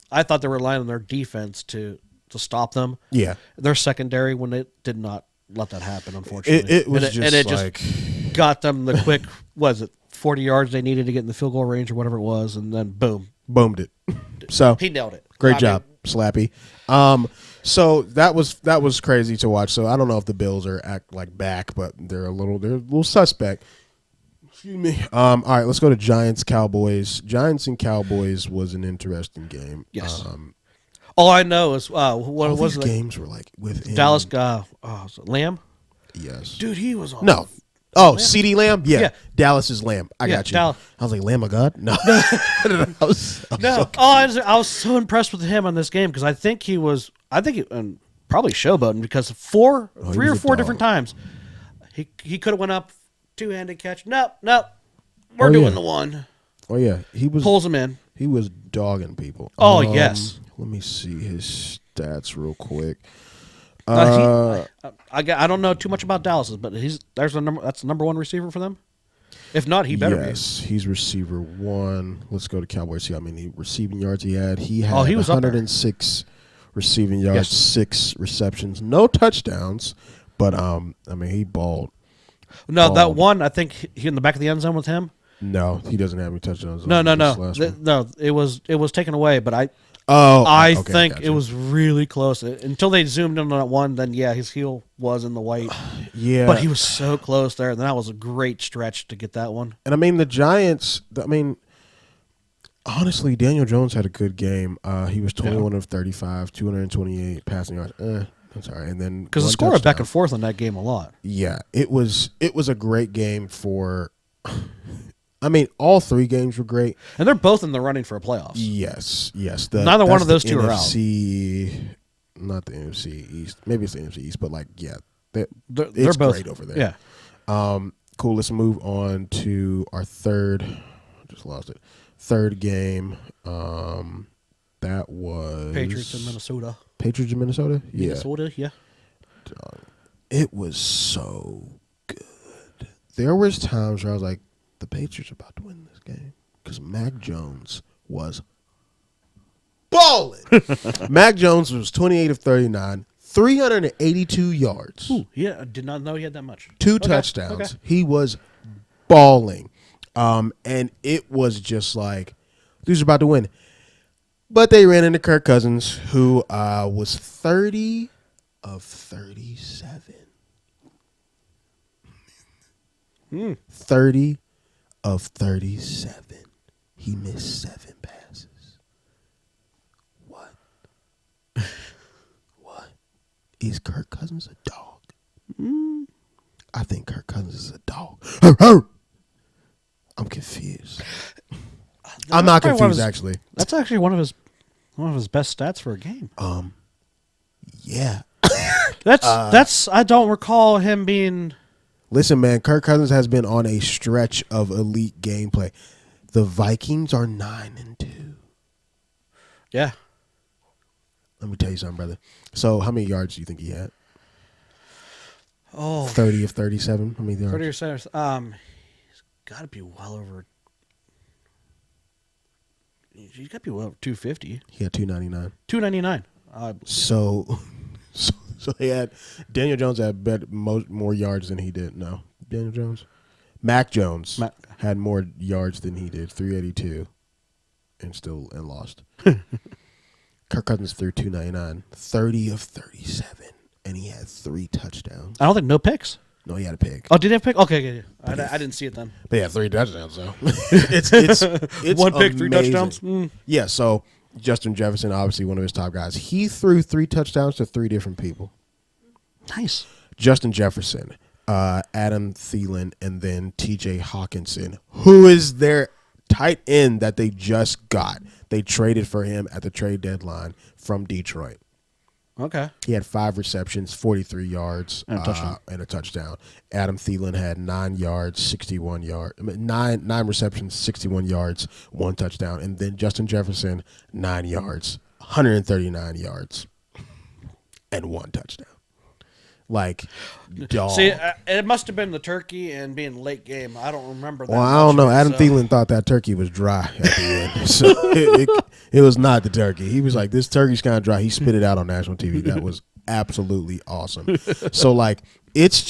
were relying on their defense to stop them. Yeah. Their secondary when it did not let that happen, unfortunately. It was just got them the quick 40 yards they needed to get in the field goal range or whatever it was, and then boom. Boomed it. So he nailed it. Great job, Slappy. So that was crazy to watch. So I don't know if the Bills are back, but they're a little suspect. Excuse me. All right, let's go to Giants Cowboys. Giants and Cowboys was an interesting game. Yes. All I know is what was these games were like within Dallas Lamb. Yes, dude, he was on. No. Oh, CD Lamb? Yeah. Dallas is Lamb. I got you. Dallas. I was like, Lamb of God? No. I was so impressed with him on this game because I think he probably showboating because three or four different times he could have went up two-handed catch. Nope. We're doing the one. Oh yeah, he was pulls him in. He was dogging people. Oh yes. Let me see his stats real quick. I don't know too much about Dallas, but that's the number one receiver for them. If not, he better be. Yes, he's receiver one. Let's go to Cowboys. See how many receiving yards he had. He had 106 receiving yards, 6 receptions, no touchdowns, but he balled. No, that one I think he in the back of the end zone with him. No, he doesn't have any touchdowns. No. No, it was taken away, but I think it was really close until they zoomed in on that one. Then his heel was in the white. Yeah, but he was so close there, and that was a great stretch to get that one. And the Giants. Honestly, Daniel Jones had a good game. He was 21 of 35, 228 passing yards. That's all right. And then because the score went back and forth on that game a lot. Yeah, it was a great game for. All 3 games were great, and they're both in the running for a playoffs. Yes. Neither one of those two are out. Not the NFC East. Maybe it's the NFC East, but they're both great over there. Yeah. Cool. Let's move on to our third. I just lost it. Third game. That was Patriots in Minnesota. Patriots in Minnesota. Yeah. Minnesota. Yeah. It was so good. There was times where I was like, the Patriots are about to win this game because Mac Jones was balling. Mac Jones was 28 of 39, 382 yards, Ooh, yeah, I did not know he had that much. two Okay, touchdowns. okay. He was balling. And it was just like, dudes are about to win. But they ran into Kirk Cousins, who was 30 of 37. 30 of 37. He missed 7 passes. What? What? Is Kirk Cousins a dog? I think Kirk Cousins is a dog. I'm confused. I'm not confused, actually. That's actually one of his best stats for a game. Yeah. That's I don't recall him being. Listen, man, Kirk Cousins has been on a stretch of elite gameplay. The Vikings are 9-2. Yeah. Let me tell you something, brother. So, how many yards do you think he had? Oh, 30 of 37. How many yards? 30 or so. He's got to be well over. He's got to be well over 250. He had 299. 299. So he had Daniel Jones had more yards than he did. No, Daniel Jones, Mac Jones had more yards than he did, 382, and lost. Kirk Cousins threw 299, 30 of 37, and he had 3 touchdowns. I don't think no picks. No, he had a pick. Oh, did he have a pick? Okay. I didn't see it then. But yeah, 3 touchdowns. So it's one pick, amazing. 3 touchdowns. Yeah. So Justin Jefferson, obviously one of his top guys, he threw 3 touchdowns to 3 different people. Nice. Justin Jefferson, Adam Thielen, and then T.J. Hawkinson, who is their tight end that they just got. They traded for him at the trade deadline from Detroit. Okay. He had 5 receptions, 43 yards, and a touchdown. Adam Thielen had 9 yards, 61 yards, 9 receptions, 61 yards, 1 touchdown, and then Justin Jefferson 9 yards, 139 yards, and 1 touchdown. Like, dog. See, it must have been the turkey and being late game. I don't remember that. Well, I don't know. Adam Thielen thought that turkey was dry at the end. So it was not the turkey. He was like, this turkey's kind of dry. He spit it out on national TV. That was absolutely awesome. So, like, it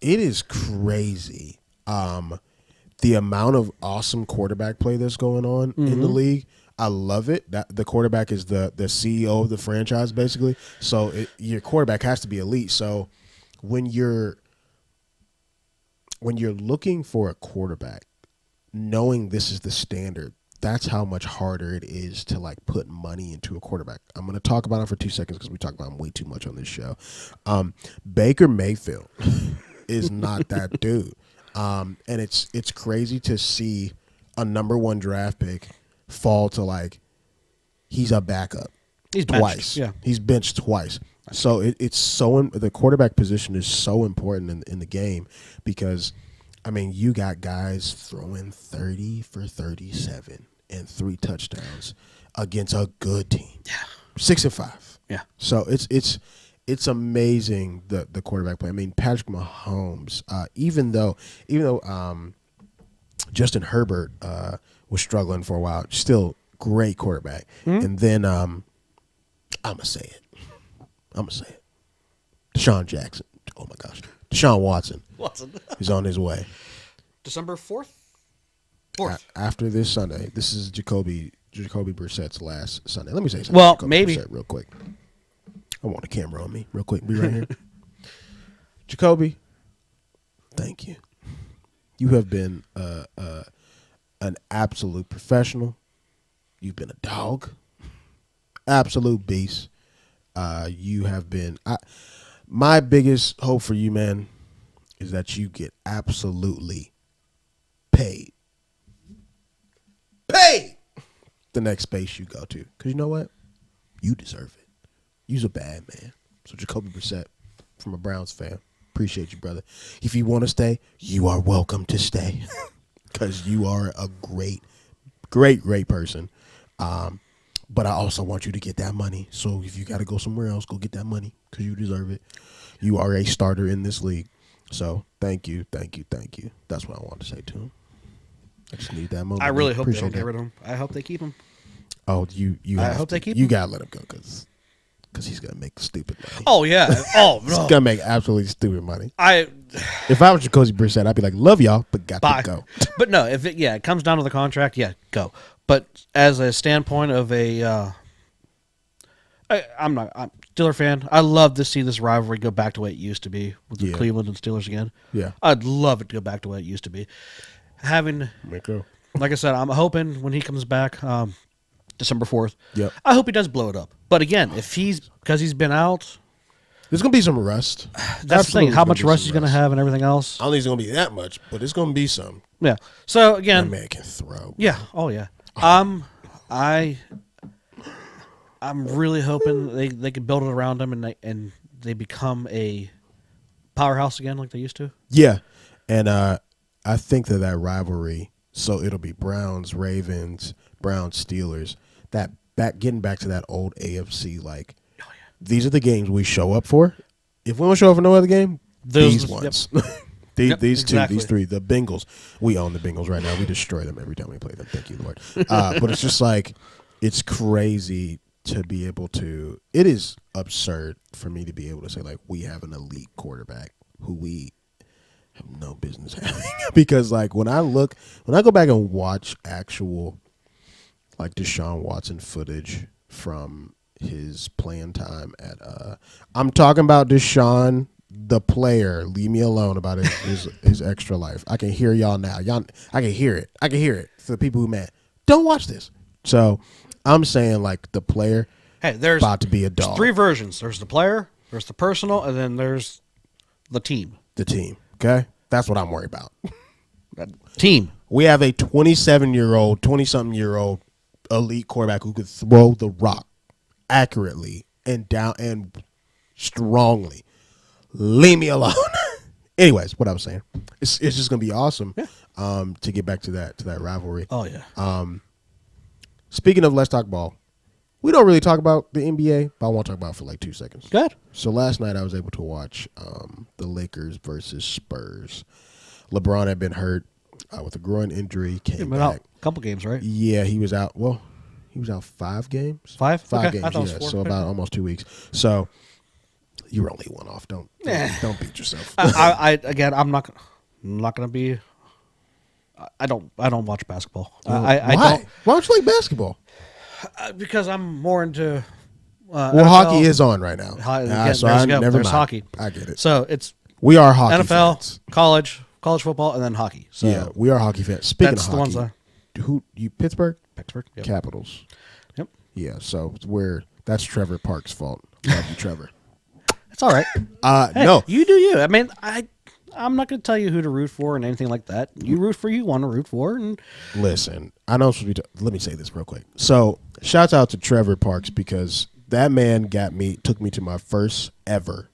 is crazy. The amount of awesome quarterback play that's going on in the league. I love it. That the quarterback is the CEO of the franchise, basically. So your quarterback has to be elite. So when you're looking for a quarterback, knowing this is the standard, that's how much harder it is to like put money into a quarterback. I'm going to talk about it for 2 seconds because we talk about him way too much on this show. Baker Mayfield is not that dude, and it's crazy to see a number 1 draft pick fall to like he's a backup. He's twice. Benched, yeah, he's benched twice. So it's so the quarterback position is so important in the game because, I mean, you got guys throwing 30 for 37 and 3 touchdowns against a good team. Yeah, 6-5. Yeah. So it's amazing the quarterback play. I mean, Patrick Mahomes, even though Justin Herbert was struggling for a while, still great quarterback. Mm-hmm. And then I'm gonna say it. Deshaun Jackson. Oh my gosh. Deshaun Watson. He's on his way. December 4th? After this Sunday. This is Jacoby Brissett's last Sunday. Let me say something. Well, Jacoby maybe. Brissett real quick. I want a camera on me real quick. Be right here. Jacoby, thank you. You have been an absolute professional. You've been a dog. Absolute beast. You have been. My biggest hope for you, man, is that you get absolutely paid. The next space you go to. Because you know what? You deserve it. You's a bad man. So Jacoby Brissett, from a Browns fan, appreciate you, brother. If you want to stay, you are welcome to stay. Because you are a great person. But I also want you to get that money. So if you got to go somewhere else, go get that money because you deserve it. You are a starter in this league. So thank you. That's what I wanted to say to him. I just need that moment. I really hope they don't get rid of him. I hope they keep him. Oh, I hope they keep him. You got to let him go because because he's gonna make stupid money. Oh yeah. Oh He's no. gonna make absolutely stupid money. I If I was Jacoby Brissett, I'd be like, love y'all, but got Bye. to go. But no, if it comes down to the contract, yeah, go. But as a standpoint of I'm Steeler fan. I love to see this rivalry go back to what it used to be with the Cleveland and Steelers again. Yeah. I'd love it to go back to what it used to be. Having, like I said, I'm hoping when he comes back, December 4th. Yep. I hope he does blow it up. But again, because he's been out, There's gonna be some rust. that's the thing. How much rust he's going to have and everything else. I don't think it's gonna be that much, but it's gonna be some. Yeah. So That again, man can throw. yeah. Oh yeah. I'm really hoping they can build it around him and they become a powerhouse again like they used to. Yeah, and I think that rivalry. So it'll be Browns, Ravens, Browns, Steelers. That getting back to that old AFC. Like, these are the games we show up for. If we don't show up for no other game, these ones. These two, these three, the Bengals. We own the Bengals right now. We destroy them every time we play them. Thank you, Lord. But it's just like, it's crazy to be able to. It is absurd for me to be able to say, like, we have an elite quarterback who we have no business having. Because, like, when I go back and watch actual, like, Deshaun Watson footage from his playing time at, I'm talking about Deshaun the player. Leave me alone about his extra life. I can hear y'all now. I can hear it. I can hear it. For the people who mad, don't watch this. So I'm saying, like, the player. Hey, there's about to be a dog. 3 versions. There's the player, there's the personal, and then there's the team. The team. Okay, that's what I'm worried about. Team. We have a 27-year-old, 20-something-year-old elite quarterback who could throw the rock accurately and down and strongly. Leave me alone. Anyways, what I was saying, it's just gonna be awesome. To get back to that rivalry. Oh yeah. Speaking of let's talk ball, we don't really talk about the NBA, but I want to talk about it for like 2 seconds. Good. So last night I was able to watch the Lakers versus Spurs. LeBron had been hurt with a groin injury. Came back. Out a couple games, right? Yeah, he was out. Well, he was out 5 games. 5? 5 Okay. games. I thought it was Yeah, 4. so about almost 2 weeks. So you were only one off. Don't beat yourself. I'm not gonna be. I don't watch basketball. Why? I don't Why don't you like basketball? because I'm more into. Well, NFL. hockey is on right now. There's hockey. I get it. So it's We are hockey NFL, fans. college football, and then hockey. So Yeah, we are hockey fans. Speaking that's of the hockey, ones who you Pittsburgh Yep. Capitals? Yep. Yeah, so that's Trevor Park's fault. Love you, Trevor. It's all right. Hey, No, you do you. I mean, I'm not going to tell you who to root for and anything like that. You root for who you want to root for, and listen. I know. Let me say this real quick. So, shouts out to Trevor Parks because that man took me to my first ever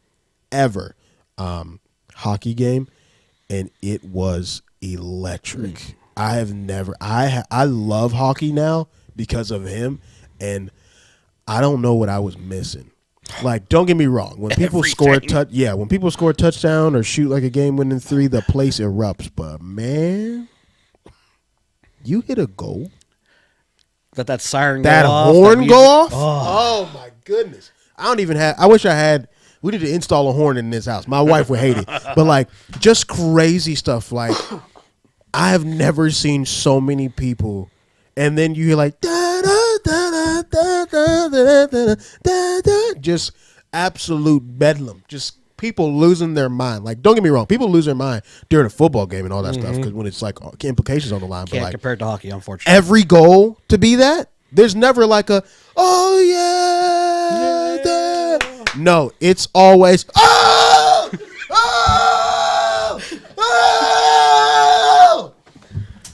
hockey game, and it was electric. I love hockey now because of him, and I don't know what I was missing. Like, don't get me wrong. When people score when people score a touchdown or shoot like a game-winning 3, the place erupts. But man, you hit a goal. that siren That go off, horn that go music- off? Oh my goodness. I wish I had. We need to install a horn in this house. My wife would hate it. But like, just crazy stuff. Like, I have never seen so many people. And then you hear like, da, da, da, da, da, da, da, da, da, just absolute bedlam. Just people losing their mind. Like, don't get me wrong. People lose their mind during a football game and all that stuff because when it's like implications on the line. Can't but like, compare it to hockey, unfortunately. every goal to be that, there's never like a, oh yeah. No, it's always, oh, oh, oh,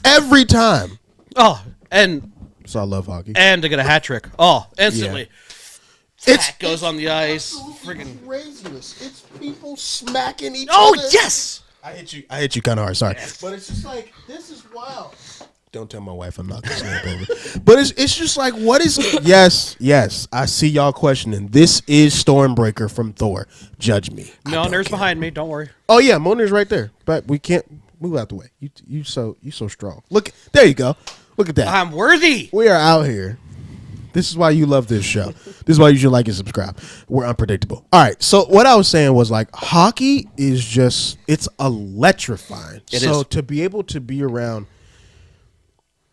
every time. Oh, and So I love hockey. to get a hat trick. Oh, instantly. Yeah. It goes on the ice. Freaking. Craziness. It's people smacking each Oh other. yes. I hit you kind of hard. Sorry, but it's just like, this is wild. Don't tell my wife I'm not gonna snap over. But it's just like, what is? Yes. I see y'all questioning. This is Stormbreaker from Thor. Judge me. I No, don't there's care. behind me. Don't worry. Oh yeah, Mjolnir's right there, but we can't move out the way. You so strong. Look, there you go. Look at that. I'm worthy. We are out here This is why you love this show. This is why you should like and subscribe. We're unpredictable. All right. So what I was saying was like hockey is just it's electrifying. It so is. to be able to be around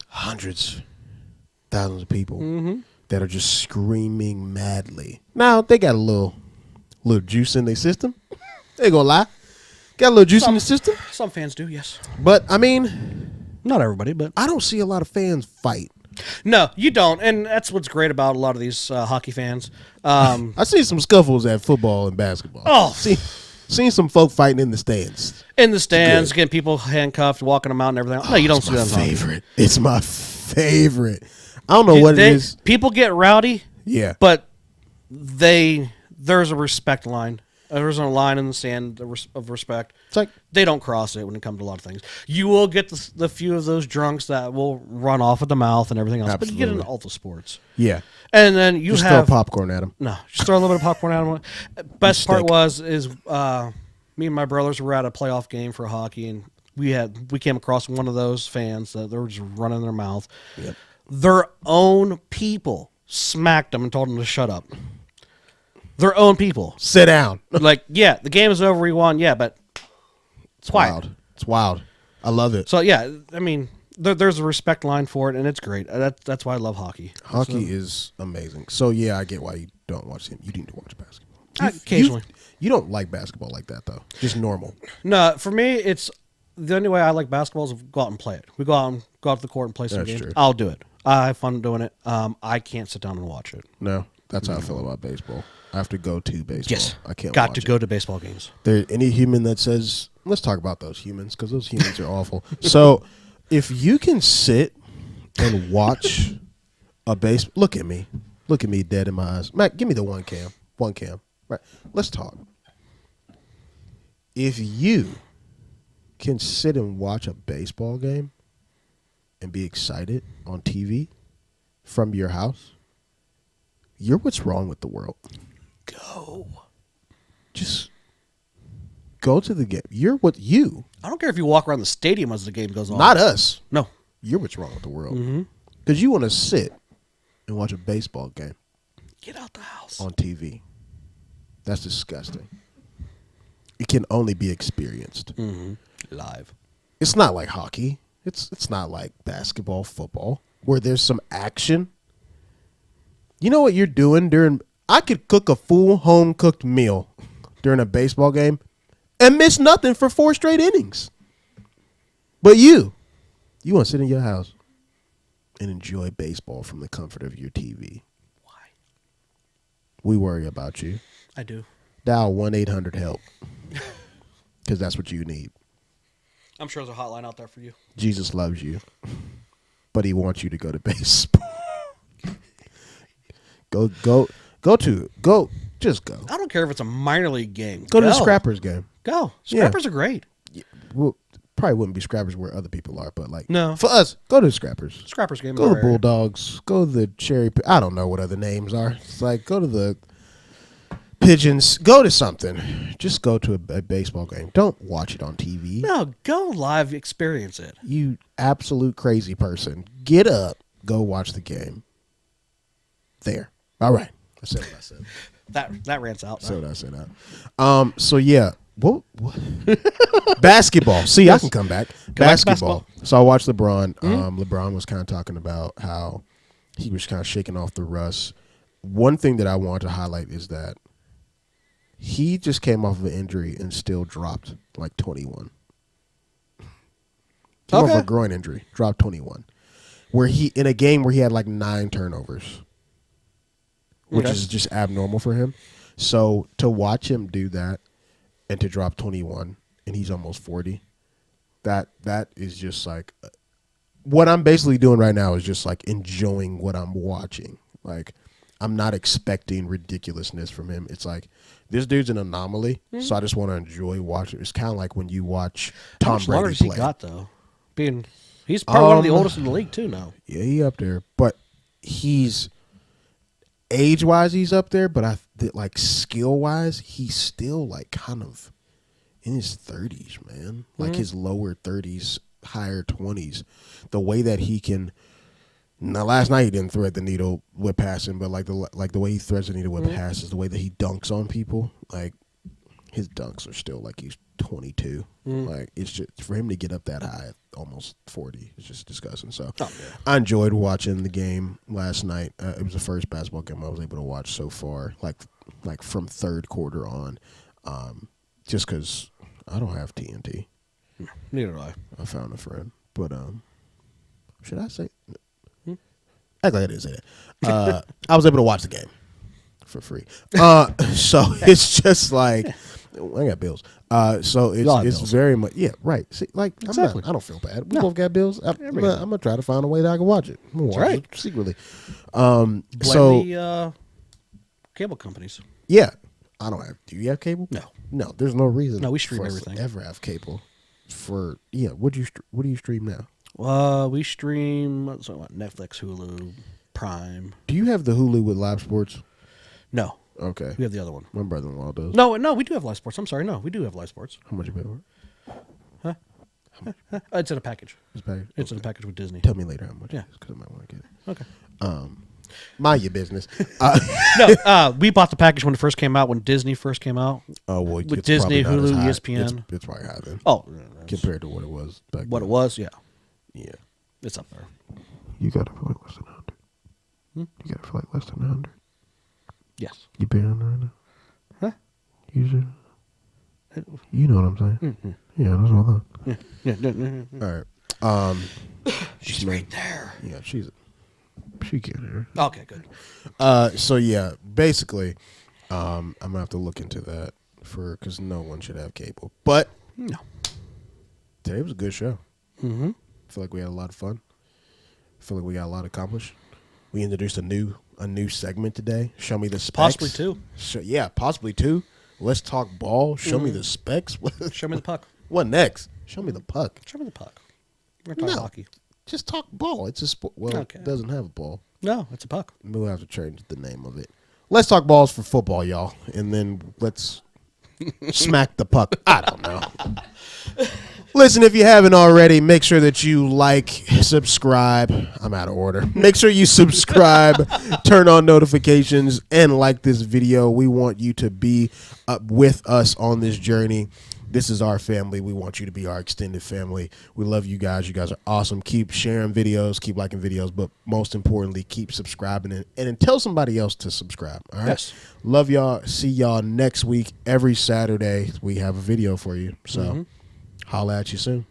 hundreds, thousands of people that are just screaming madly. Now they got a little juice in their system. They ain't gonna lie. Got a little juice in the system. Some fans do, yes. But I mean, Not everybody, but I don't see a lot of fans fight. no, you don't, and that's what's great about a lot of these hockey fans. I see some scuffles at football and basketball. Oh. Seen some folk fighting in the stands. In the stands, getting people handcuffed, walking them out, and everything. No, you don't see that. It's my favorite. It's my favorite. I don't know what it is. People get rowdy, Yeah, but there's a respect line. There's a line in the sand of respect. it's like They don't cross it when it comes to a lot of things. You will get the few of those drunks that will run off at the mouth and everything else, but you get in all the sports. yeah. And then you Just have throw popcorn at them. no, just throw a little bit of popcorn at them. Best part Steak. is me and my brothers were at a playoff game for hockey, and we came across one of those fans that they were just running their mouth. Yep. Their own people smacked them and told them to shut up. Their own people. Sit down. Like, yeah, the game is over. We won. Yeah, but It's wild. It's wild. I love it. So yeah, I mean, there's a respect line for it, and it's great. That's why I love hockey. Hockey is amazing. So yeah, I get why you don't watch him. You need to watch basketball. Occasionally. You don't like basketball like that though. Just normal. No, for me, it's the only way I like basketball is go out and play it. We go out to the court and play some That's games. true. I'll do it. I have fun doing it. I can't sit down and watch it. No, that's how I feel about baseball. I have to go to baseball. I can't. Got watch to it. go to baseball games. There any human that says, let's talk about those humans because those humans are awful. So if you can sit and watch a base, look at me dead in my eyes. Matt, give me the one cam. Right. Let's talk. If you can sit and watch a baseball game and be excited on TV from your house, you're what's wrong with the world. Go. Just go to the game. You're what you, I don't care if you walk around the stadium as the game goes on. not us. No. You're what's wrong with the world. Because you want to sit and watch a baseball game Get out the house. on TV. That's disgusting. It can only be experienced. Live. It's not like hockey. It's not like basketball, football, where there's some action. You know what you're doing during? I could cook a full home cooked meal during a baseball game and miss nothing for 4 straight innings. But you want to sit in your house and enjoy baseball from the comfort of your TV. Why? We worry about you. I do. Dial 1-800-HELP because that's what you need. I'm sure there's a hotline out there for you. Jesus loves you, but he wants you to go to baseball. Just go. I don't care if it's a minor league game. Go to the Scrappers game. Go. Yeah. Scrappers are great. Well, probably wouldn't be Scrappers where other people are, but like No. for us, go to the Scrappers. Scrappers game. Go to the Bulldogs. Go to the Cherry. I don't know what other names are. It's like go to the Pigeons. Go to something. Just go to a baseball game. Don't watch it on TV. No, go live, experience it. You absolute crazy person. Get up. Go watch the game. There. All right. I said what I said. That rants out. So what I said out. So yeah. What? Basketball. See, I can come back. Go back to Basketball. basketball. So I watched LeBron. LeBron was kind of talking about how he was kind of shaking off the rust. One thing that I want to highlight is that he just came off of an injury and still dropped like 21. Came off Okay. a groin injury, dropped 21. Where he in a game where he had like 9 turnovers, which Okay. is just abnormal for him. So to watch him do that and to drop 21 and he's almost 40, that is just like what I'm basically doing right now is just like enjoying what I'm watching. Like I'm not expecting ridiculousness from him. It's like this dude's an anomaly, so I just want to enjoy watching. It's kind of like when you watch How Tom much longer Brady has he play. got though? He's probably one of the Um, oldest in the league too now. Yeah, he up there, but he's age-wise he's up there, but like skill-wise he's still like kind of in his 30s, man. Like his lower 30s, higher 20s. The way that he can Now, last night he didn't thread the needle with passing, but like the way he threads the needle with passes, the way that he dunks on people, like his dunks are still like he's 22. Like it's just for him to get up that high at almost 40. It's just disgusting. So I enjoyed watching the game last night. It was the first basketball game I was able to watch so far, like from third quarter on, just because I don't have TNT. Neither do I. I found a friend, but should I say? Act like I didn't say that. I was able to watch the game for free. So it's just like I got bills. So it's bills. very much right. See, like Exactly. I don't feel bad. We both got bills. I'm gonna try to find a way that I can watch it. I'm gonna watch it secretly. Blame So the cable companies. yeah, I don't have. Do you have cable? No. There's no reason. No, we stream for us everything. to ever have cable. What do you stream now? We stream Netflix, Hulu, Prime. Do you have the Hulu with live sports? No, Okay, we have the other one. my brother-in-law does. No, we do have live sports. I'm sorry, no, we do have live sports. How much you pay for it? It's in a package. It's in a package with Disney. Tell me later how much. Yeah. because I might want to get it. Okay. Mind your business. No, we bought the package when it first came out. When Disney first came out. Oh well, With it's Disney, probably not Hulu, as high. ESPN. It's probably higher then. Oh, Compared to what it was back what then. it was, yeah, Yeah. it's up there. You got it for like less than 100. You got it for like less than 100. Yes. You paying on right now? Huh? You should. You know what I'm saying? Mm-hmm. Yeah, that's what I thought. Yeah. All right. She's right there. Yeah, she can't hear. Okay, good. So yeah, basically, I'm gonna have to look into that because no one should have cable. But No. today was a good show. Mm-hmm. I feel like we had a lot of fun. I feel like we got a lot accomplished. We introduced a new segment today. Show me the specs. Possibly two. Possibly two. Let's talk ball. Show me the specs. Show me the puck. What next? Show me the puck. Show me the puck. We're talking hockey. Just talk ball. It's a sport. Well, Okay. it doesn't have a ball. No, it's a puck. We'll have to change the name of it. Let's talk balls for football, y'all, and then let's smack the puck. I don't know. Listen, if you haven't already, make sure that you like, subscribe. I'm out of order. Make sure you subscribe, turn on notifications, and like this video. We want you to be with us on this journey. This is our family. We want you to be our extended family. We love you guys. You guys are awesome. Keep sharing videos, keep liking videos, but most importantly, keep subscribing and tell somebody else to subscribe. All right. Yes. Love y'all. See y'all next week. Every Saturday, we have a video for you. So holla at you soon.